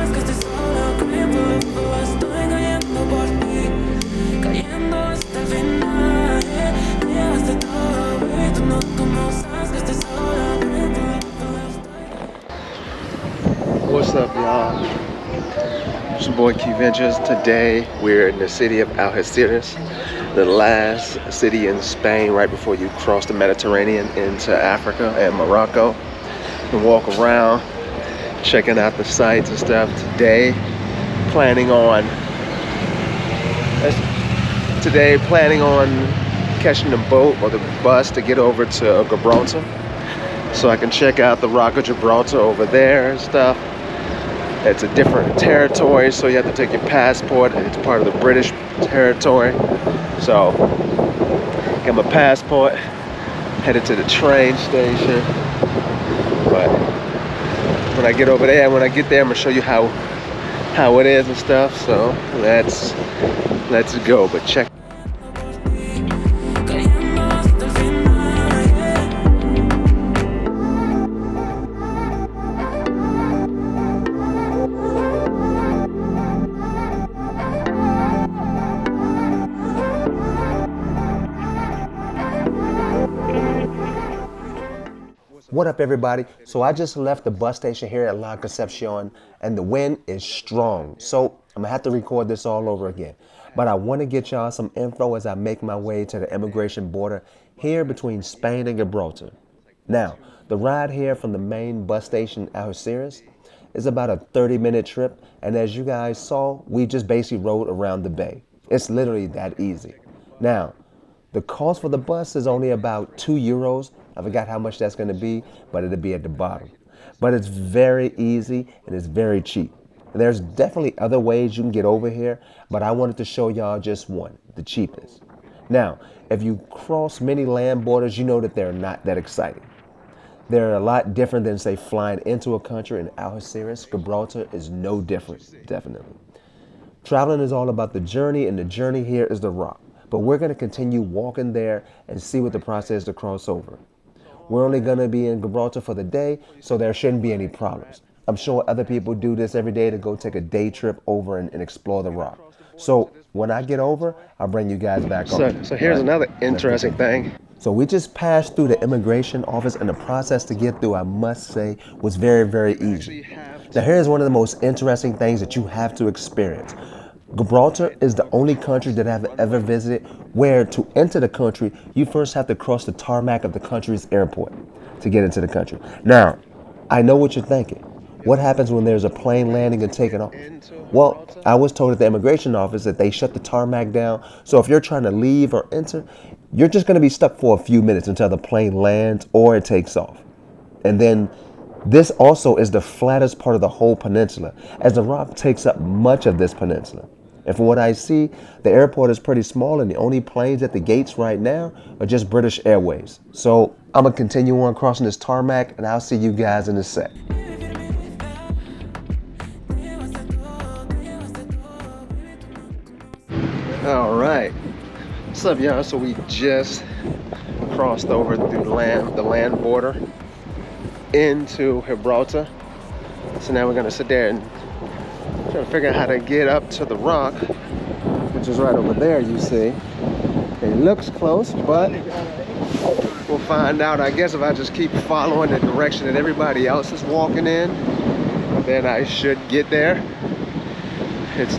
sabes que estoy sola, creyendo, estoy cayendo por ti, cayendo hasta el final. Te llevaste todo, baby, tú no sabes que estoy sola, creyendo, What's up, y'all? It's your boy Key Ventures. Today we're in the city of Algeciras, the last city in Spain right before you cross the Mediterranean into Africa and Morocco. And walk around, checking out the sights and stuff. Today, planning on planning on catching the boat or the bus to get over to Gibraltar, so I can check out the Rock of Gibraltar over there and stuff. It's a different territory, so you have to take your passport. It's part of the British territory. So, got my passport, headed to the train station. But when I get over there, when I get there, I'm gonna show you how it is and stuff. So let's go. But check. cayendo hasta el final. What up, everybody? So I just left the bus station here at La Concepcion, and the wind is strong. So I'm gonna have to record this all over again. But I want to get y'all some info as I make my way to the immigration border here between Spain and Gibraltar. Now, the ride here from the main bus station Algeciras is about a 30-minute trip, and as you guys saw, we just basically rode around the bay. It's literally that easy. Now, the cost for the bus is only about €2. I forgot how much that's going to be, but it'll be at the bottom. But it's very easy and it's very cheap. There's definitely other ways you can get over here, but I wanted to show y'all just one, the cheapest. Now, if you cross many land borders, you know that they're not that exciting. They're a lot different than, say, flying into a country, and Algeciras, Gibraltar is no different, definitely. Traveling is all about the journey, and the journey here is the rock. But we're going to continue walking there and see what the process is to cross over. We're only going to be in Gibraltar for the day, so there shouldn't be any problems. I'm sure other people do this every day to go take a day trip over and explore the rock. So when I get over, I'll bring you guys back on. So here's All right? another interesting thing. So we just passed through the immigration office, and the process to get through, I must say, was very, very easy. Now here's one of the most interesting things that you have to experience. Gibraltar is the only country that I've ever visited where to enter the country, you first have to cross the tarmac of the country's airport to get into the country. Now, I know what you're thinking. What happens when there's a plane landing and taking off? Well, I was told at the immigration office that they shut the tarmac down. So if you're trying to leave or enter, you're just going to be stuck for a few minutes until the plane lands or it takes off. And then this also is the flattest part of the whole peninsula, as the rock takes up much of this peninsula. And from what I see, the airport is pretty small, and the only planes at the gates right now are just British Airways. So I'm going to continue on crossing this tarmac, and I'll see you guys in a sec. All right. What's up, y'all? So we just crossed over through the land border into Gibraltar. So now we're gonna sit there and try to figure out how to get up to the rock, which is right over there, you see. It looks close, but we'll find out. I guess if I just keep following the direction that everybody else is walking in, then I should get there. It's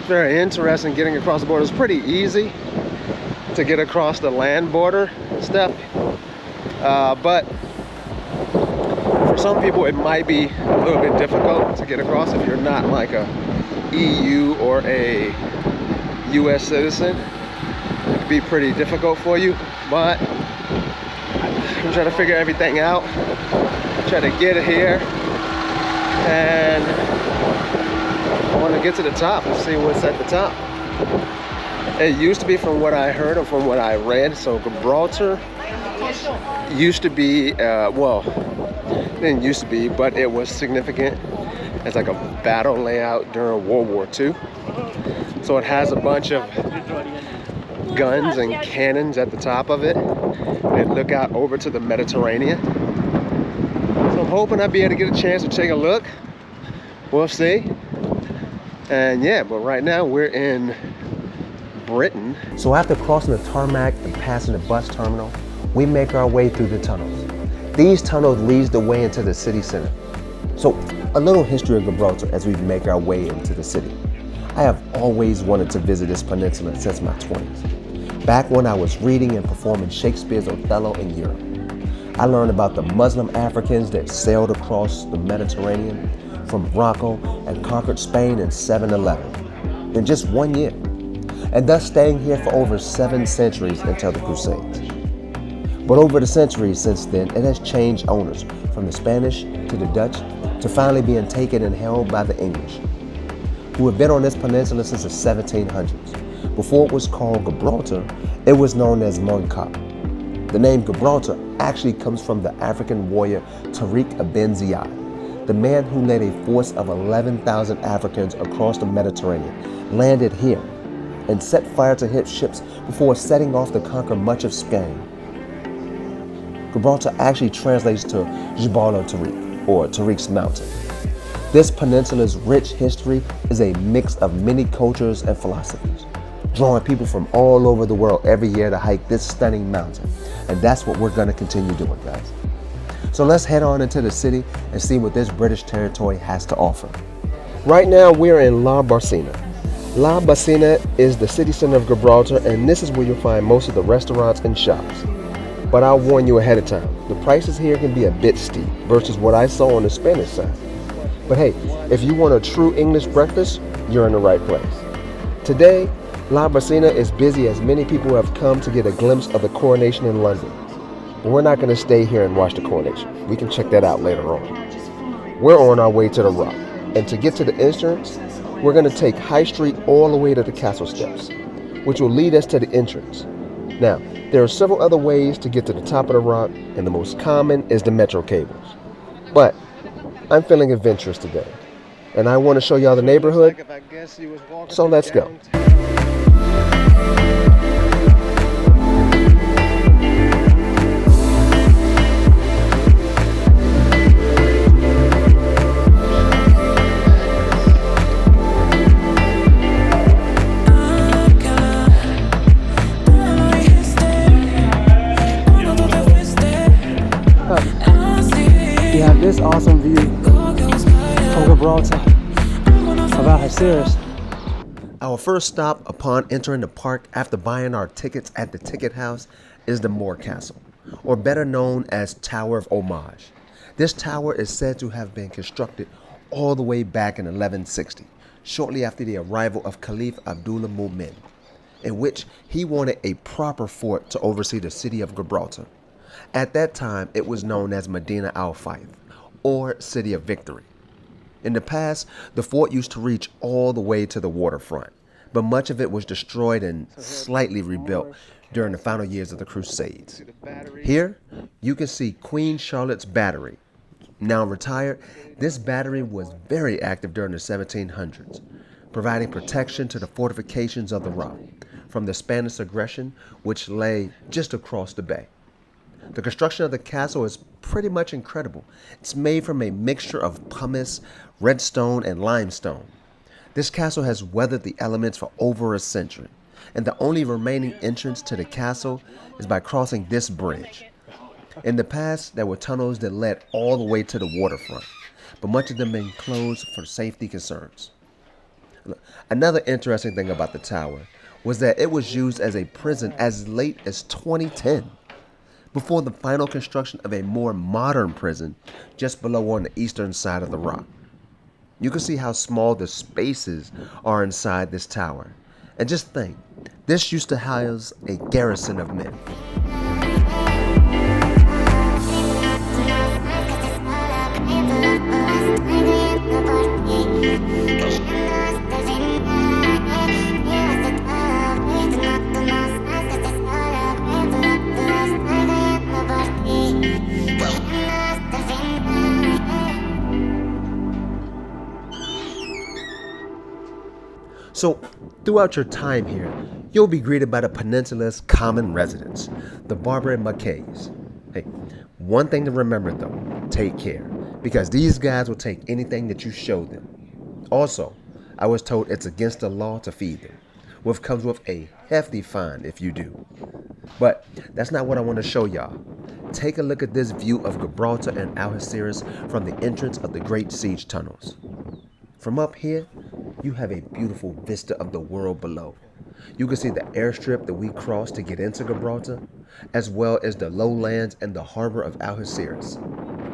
very interesting getting across the border. It's pretty easy to get across the land border stuff, but for some people it might be a little bit difficult to get across if you're not like a EU or a US citizen. It could be pretty difficult for you, but I'm trying to figure everything out, try to get here, and I want to get to the top and see what's at the top. It used to be, from what I heard and from what I read, so Gibraltar used to be, well, it didn't used to be, but it was significant as like a battle layout during World War II. So it has a bunch of guns and cannons at the top of it that look out over to the Mediterranean. So I'm hoping I'll be able to get a chance to take a look. We'll see. And yeah, but right now we're in Britain. So after crossing the tarmac and passing the bus terminal, we make our way through the tunnels. These tunnels leads the way into the city center. So a little history of Gibraltar as we make our way into the city. I have always wanted to visit this peninsula since my 20s. Back when I was reading and performing Shakespeare's Othello in Europe. I learned about the Muslim Africans that sailed across the Mediterranean from Morocco and conquered Spain in 711 in just 1 year, and thus staying here for over 7 centuries until the Crusades. But over the centuries since then, it has changed owners from the Spanish to the Dutch to finally being taken and held by the English, who have been on this peninsula since the 1700s. Before it was called Gibraltar, it was known as Moncap. The name Gibraltar actually comes from the African warrior Tariq ibn Ziyad, the man who led a force of 11,000 Africans across the Mediterranean, landed here, and set fire to his ships before setting off to conquer much of Spain. Gibraltar actually translates to Jabal al-Tariq, or Tariq's mountain. This peninsula's rich history is a mix of many cultures and philosophies, drawing people from all over the world every year to hike this stunning mountain. And that's what we're going to continue doing, guys. So let's head on into the city and see what this British territory has to offer. Right now we're in La Barcina. La Barcina is the city center of Gibraltar, and this is where you'll find most of the restaurants and shops. But I'll warn you ahead of time, the prices here can be a bit steep versus what I saw on the Spanish side. But hey, if you want a true English breakfast, you're in the right place. Today, La Barcina is busy as many people have come to get a glimpse of the coronation in London. But we're not going to stay here and watch the coronation. We can check that out later on. We're on our way to the Rock, and to get to the entrance, we're going to take High Street all the way to the castle steps, which will lead us to the entrance. Now, there are several other ways to get to the top of the Rock, and the most common is the metro cables. But I'm feeling adventurous today, and I want to show y'all the neighborhood, so let's go. You have this awesome view from Gibraltar of Algeciras. Our first stop upon entering the park after buying our tickets at the ticket house is the Moor Castle, or better known as Tower of Homage. This tower is said to have been constructed all the way back in 1160, shortly after the arrival of Caliph Abdullah Mu'min, in which he wanted a proper fort to oversee the city of Gibraltar. At that time, it was known as Medina al-Faith, or City of Victory. In the past, the fort used to reach all the way to the waterfront, but much of it was destroyed and slightly rebuilt during the final years of the Crusades. Here, you can see Queen Charlotte's Battery. Now retired, this battery was very active during the 1700s, providing protection to the fortifications of the Rock from the Spanish aggression, which lay just across the bay. The construction of the castle is pretty much incredible. It's made from a mixture of pumice, redstone, and limestone. This castle has weathered the elements for over a century, and the only remaining entrance to the castle is by crossing this bridge. In the past, there were tunnels that led all the way to the waterfront, but much of them have been closed for safety concerns. Another interesting thing about the tower was that it was used as a prison as late as 2010. Before the final construction of a more modern prison just below on the eastern side of the Rock. You can see how small the spaces are inside this tower. And just think, this used to house a garrison of men. So, throughout your time here, you'll be greeted by the peninsula's common residents, the Barbary Mackays. Hey, one thing to remember though, take care, because these guys will take anything that you show them. Also, I was told it's against the law to feed them, which comes with a hefty fine if you do. But that's not what I want to show y'all. Take a look at this view of Gibraltar and Algeciras from the entrance of the Great Siege Tunnels. From up here, you have a beautiful vista of the world below. You can see the airstrip that we crossed to get into Gibraltar, as well as the lowlands and the harbor of Algeciras,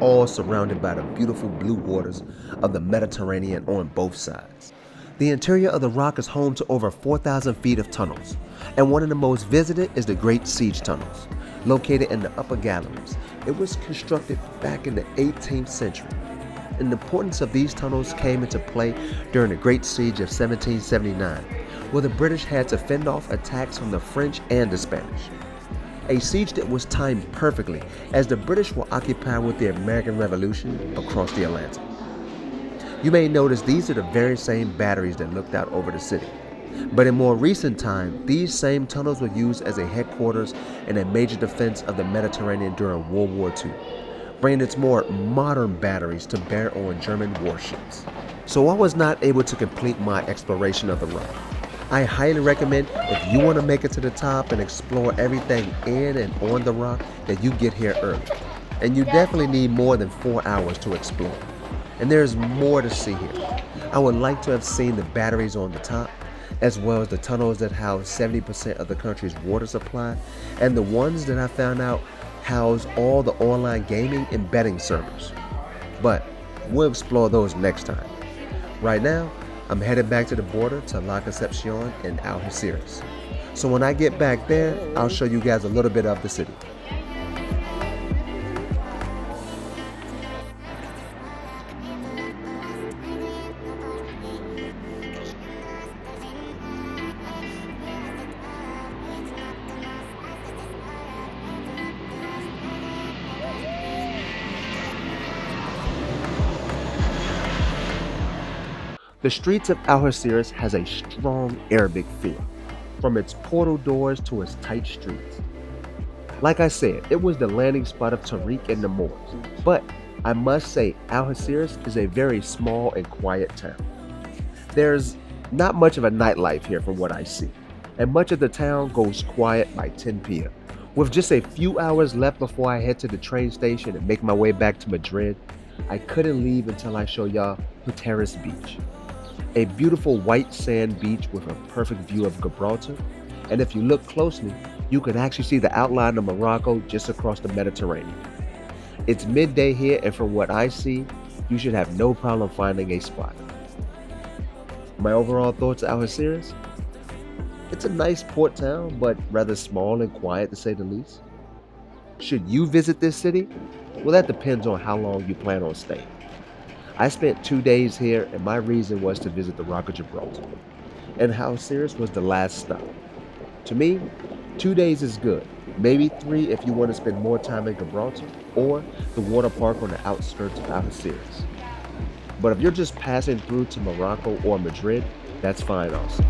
all surrounded by the beautiful blue waters of the Mediterranean on both sides. The interior of the rock is home to over 4,000 feet of tunnels, and one of the most visited is the Great Siege Tunnels, located in the upper galleries. It was constructed back in the 18th century. And the importance of these tunnels came into play during the Great Siege of 1779, where the British had to fend off attacks from the French and the Spanish. A siege that was timed perfectly as the British were occupied with the American Revolution across the Atlantic. You may notice these are the very same batteries that looked out over the city. But in more recent time, these same tunnels were used as a headquarters and a major defense of the Mediterranean during World War II, bringing its more modern batteries to bear on German warships. So I was not able to complete my exploration of the rock. I highly recommend if you want to make it to the top and explore everything in and on the rock that you get here early. And you definitely need more than 4 hours to explore. And there's more to see here. I would like to have seen the batteries on the top, as well as the tunnels that house 70% of the country's water supply, and the ones that I found out house all the online gaming and betting servers. But we'll explore those next time. Right now, I'm headed back to the border to La Concepcion and Algeciras. So when I get back there, I'll show you guys a little bit of the city. The streets of Algeciras has a strong Arabic feel, from its portal doors to its tight streets. Like I said, it was the landing spot of Tariq and the Moors, but I must say Algeciras is a very small and quiet town. There's not much of a nightlife here from what I see, and much of the town goes quiet by 10 p.m. With just a few hours left before I head to the train station and make my way back to Madrid, I couldn't leave until I show y'all Terrace Beach. A beautiful white sand beach with a perfect view of Gibraltar, and if you look closely, you can actually see the outline of Morocco just across the Mediterranean. It's midday here, and from what I see, you should have no problem finding a spot. My overall thoughts of Algeciras? It's a nice port town, but rather small and quiet to say the least. Should you visit this city? Well, that depends on how long you plan on staying. I spent 2 days here, and my reason was to visit the Rock of Gibraltar, and Algeciras was the last stop. To me, 2 days is good, maybe 3 if you want to spend more time in Gibraltar or the water park on the outskirts of Algeciras. But if you're just passing through to Morocco or Madrid, that's fine also.